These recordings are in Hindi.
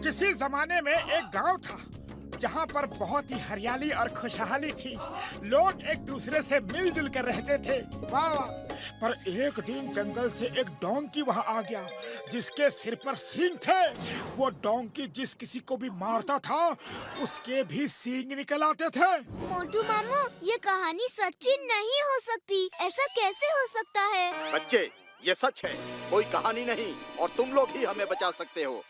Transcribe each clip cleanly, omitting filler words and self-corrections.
किसी जमाने में एक गांव था जहां पर बहुत ही हरियाली और खुशहाली थी। लोग एक दूसरे से मिलजुल कर रहते थे। वाह वाह। पर एक दिन जंगल से एक डोंकी वहां आ गया जिसके सिर पर सींग थे। वो डोंकी जिस किसी को भी मारता था उसके भी सींग निकल आते थे। मोटू मामू, ये कहानी सच्ची नहीं हो सकती। ऐसा कैसे हो सकता है? बच्चे, ये सच है, कोई कहानी नहीं और तुम लोग ही हमें बचा सकते हो।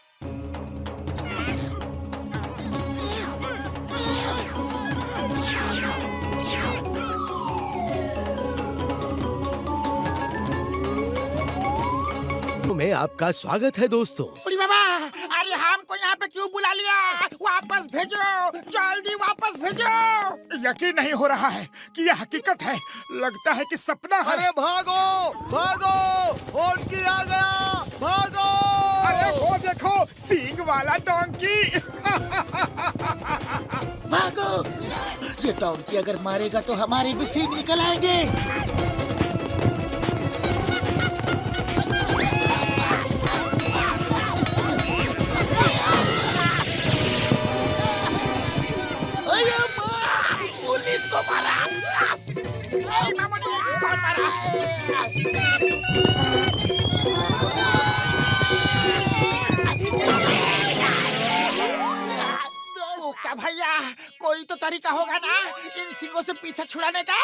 में आपका स्वागत है दोस्तों। अरे बाबा, अरे हमको यहाँ पे क्यों बुला लिया? वापस भेजो, जल्दी वापस भेजो। यकीन नहीं हो रहा है कि यह हकीकत है। लगता है कि सपना है। अरे भागो भागो, डोंकी आ गया, भागो। अरे वो देखो, सींग वाला डोंकी। भागो! ये डोंकी अगर मारेगा तो हमारे भी सींग निकल आएंगे। पुलिस को मारा। कौन मारा? क्या भैया, कोई तो तरीका होगा ना इन सिंगों से पीछा छुड़ाने का?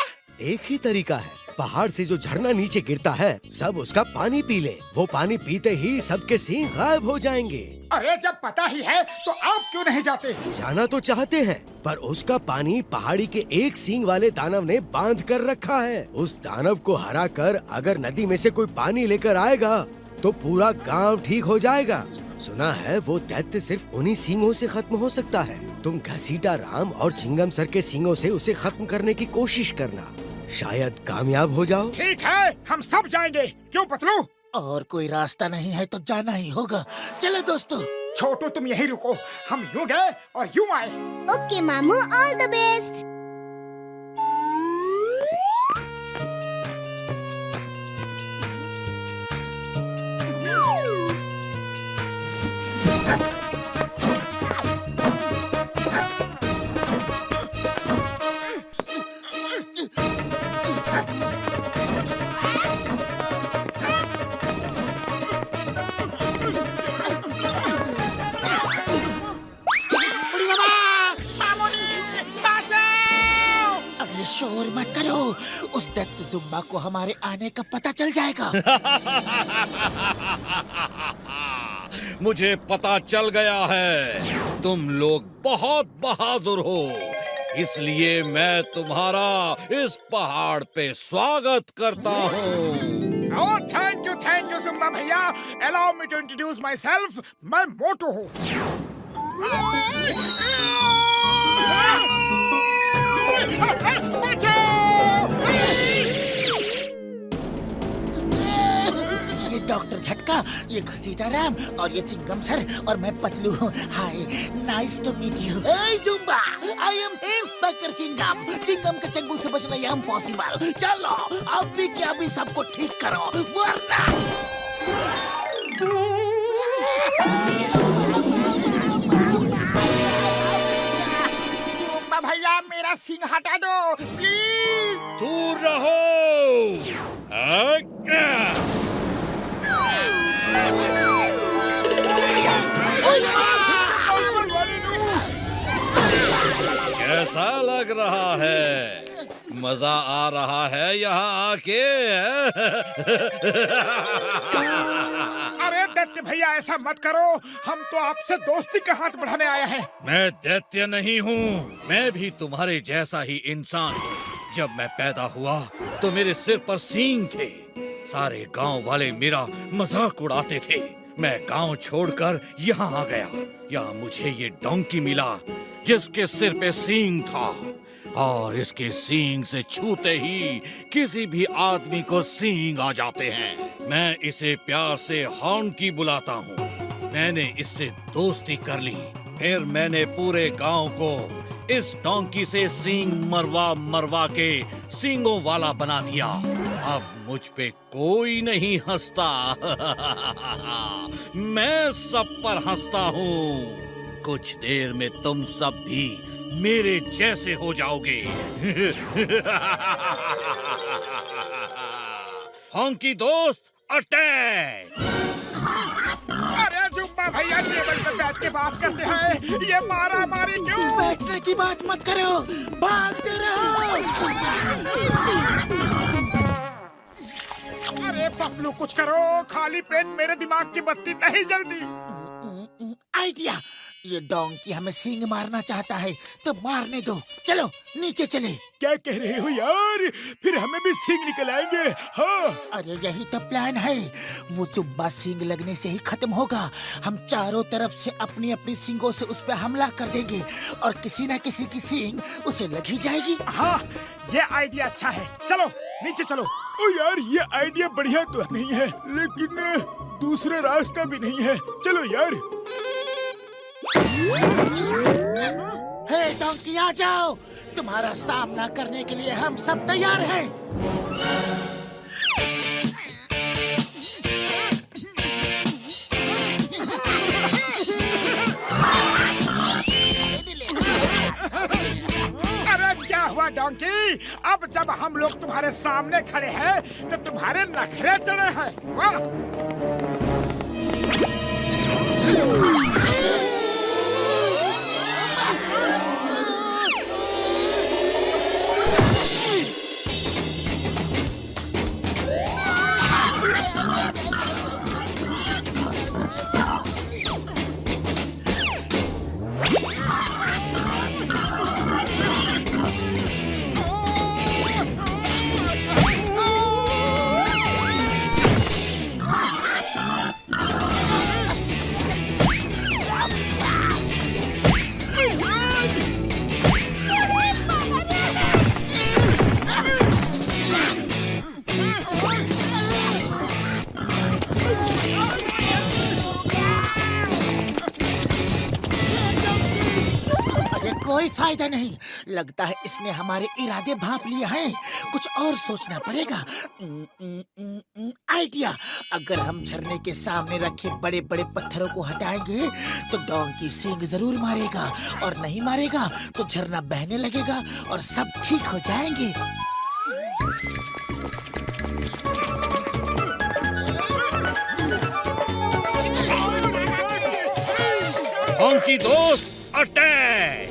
एक ही तरीका है, पहाड़ से जो झरना नीचे गिरता है सब उसका पानी पी ले। वो पानी पीते ही सबके सींग गायब हो जाएंगे। अरे जब पता ही है तो आप क्यों नहीं जाते? जाना तो चाहते हैं पर उसका पानी पहाड़ी के एक सींग वाले दानव ने बांध कर रखा है। उस दानव को हरा कर अगर नदी में से कोई पानी लेकर आएगा तो पूरा गांव ठीक हो जाएगा। सुना है वो दैत्य सिर्फ उन्हीं सींगों से खत्म हो सकता है। तुम घसीटा राम और चिंगम सर के सींगों से उसे खत्म करने की कोशिश करना, शायद कामयाब हो जाओ। ठीक है, हम सब जाएंगे। क्यों पतलू? और कोई रास्ता नहीं है तो जाना ही होगा। चलो दोस्तों। छोटू तुम यहीं रुको, हम यूं गए और यूं आए। ओके मामू, ऑल द बेस्ट। शोर मत करो, उस दैत्य जुम्बा को हमारे आने का पता चल जाएगा। मुझे पता चल गया है, तुम लोग बहुत बहादुर हो, इसलिए मैं तुम्हारा इस पहाड़ पे स्वागत करता हूँ। ओह थैंक यू जुम्बा भैया। Allow me to introduce myself. मैं मोटू हूँ। ये डॉक्टर झटका, ये घसीटा राम और ये चिंगम सर और मैं पतलू हूँ। Hi, nice to meet you. Hey Jumba, I am inspector Chingam. Chingam के चंगुल से बचना ये इम्पॉसिबल। चलो अभी के अभी सबको ठीक करो वरना। जुम्बा भैया, मेरा सिंग हटा दो प्लीज। दूर रहो। कैसा लग रहा है? मजा आ रहा है यहाँ आके? अरे दैत्य भैया, ऐसा मत करो। हम तो आपसे दोस्ती का हाथ बढ़ाने आए हैं। मैं दैत्य नहीं हूँ, मैं भी तुम्हारे जैसा ही इंसान हूँ। जब मैं पैदा हुआ तो मेरे सिर पर सींग थे। सारे गांव वाले मेरा मजाक उड़ाते थे। मैं गांव छोड़कर यहाँ आ गया। यहाँ मुझे ये डोंकी मिला जिसके सिर पे सींग था और इसके सींग से छूते ही किसी भी आदमी को सींग आ जाते हैं। मैं इसे प्यार से हॉन्की बुलाता हूँ। मैंने इससे दोस्ती कर ली। फिर मैंने पूरे गांव को इस डोंकी से सींग मरवा मरवा के सींगों वाला बना दिया। अब मुझ पे कोई नहीं हंसता। मैं सब पर हंसता हूँ। कुछ देर में तुम सब भी मेरे जैसे हो जाओगे। हॉन्की दोस्त अटैक! अरे जुम्बा भैया टेबल पे बैठ के बात करते हैं, ये मारा मारी क्यों? बैठने की बात मत करो, भागते रहो। अरे पपलू कुछ करो, खाली पेट मेरे दिमाग की बत्ती नहीं जलती। आइडिया, ये डोंकी हमें सींग मारना चाहता है तो मारने दो। चलो नीचे चले। क्या कह रहे हो यार? फिर हमें भी सींग निकल आएंगे। हाँ अरे यही तो प्लान है। वो जुम्बा सींग लगने से ही खत्म होगा। हम चारों तरफ से अपनी अपनी सींगों से उस पर हमला कर देंगे और किसी न किसी की सींग उसे लग ही जाएगी। हाँ, ये आइडिया अच्छा है। चलो नीचे चलो। ओ यार, ये आइडिया बढ़िया तो नहीं है, लेकिन दूसरा रास्ता भी नहीं है। चलो यार। हे डोंकी, आ जाओ। तुम्हारा सामना करने के लिए हम सब तैयार हैं। अरे क्या हुआ डोंकी? अब जब हम लोग तुम्हारे सामने खड़े हैं तो तुम्हारे नखरे चढ़े हैं। वाह! कोई फायदा नहीं। लगता है इसने हमारे इरादे भांप लिए हैं। कुछ और सोचना पड़ेगा। आइडिया, अगर हम झरने के सामने रखे बड़े बड़े पत्थरों को हटाएंगे तो डोंकी सींग जरूर मारेगा, और नहीं मारेगा तो झरना बहने लगेगा और सब ठीक हो जाएंगे। हॉन्की दोस्त अटैक!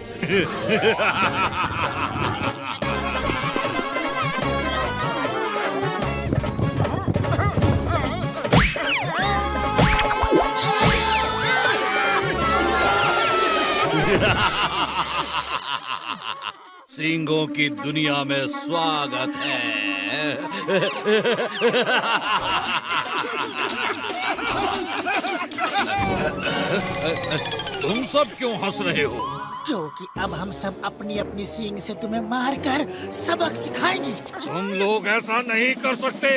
सींगों की दुनिया में स्वागत है। तुम सब क्यों हंस रहे हो? क्योंकि अब हम सब अपनी अपनी सींग से तुम्हें मारकर सबक सिखाएंगे। तुम लोग ऐसा नहीं कर सकते।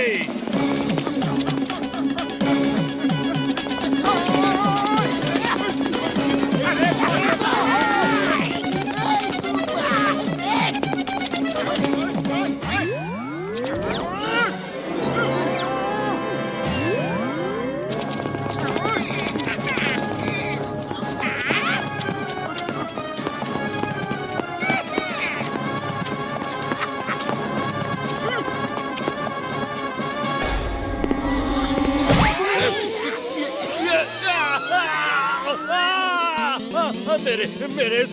मेरे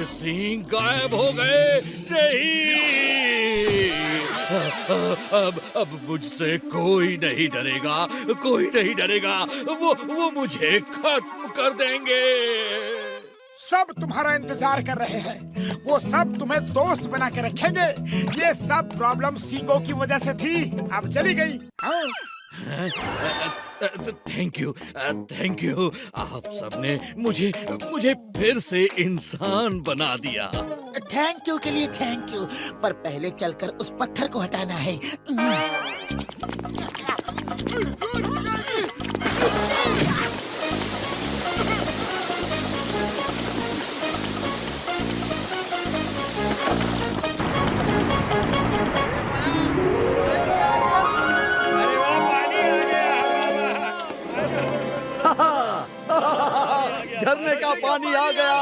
सींग गायब हो गए। नहीं, अब मुझसे कोई नहीं डरेगा, कोई नहीं डरेगा। वो मुझे खत्म कर देंगे। सब तुम्हारा इंतजार कर रहे हैं। वो सब तुम्हें दोस्त बना के रखेंगे। ये सब प्रॉब्लम सींगों की वजह से थी, अब चली गई। Thank you. आप सबने मुझे फिर से इंसान बना दिया। थैंक यू के लिए थैंक यू, पर पहले चलकर उस पत्थर को हटाना है। पानी आ गया।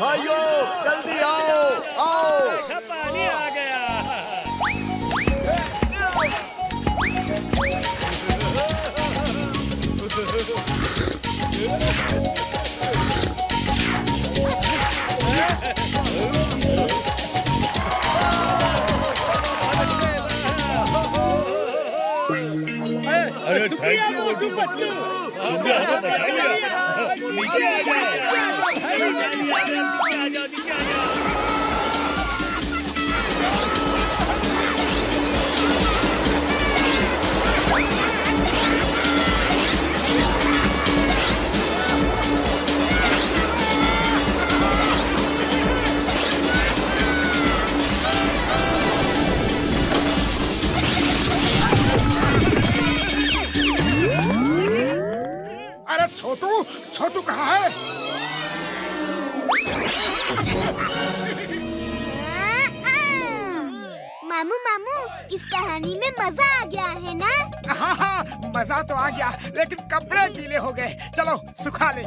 भाइयों जल्दी आओ, आओ। पानी आ गया। अरे थैंक यू मोटू पतलू, तुमने हमें बचा लिया। नीचे आ जाओ, नीचे आ जाओ। अरे छोटू, छोटू कहाँ है? मामू मामू, इस कहानी में मजा आ गया है ना? हाँ हाँ, मजा तो आ गया, लेकिन कपड़े गीले हो गए। चलो सुखा ले।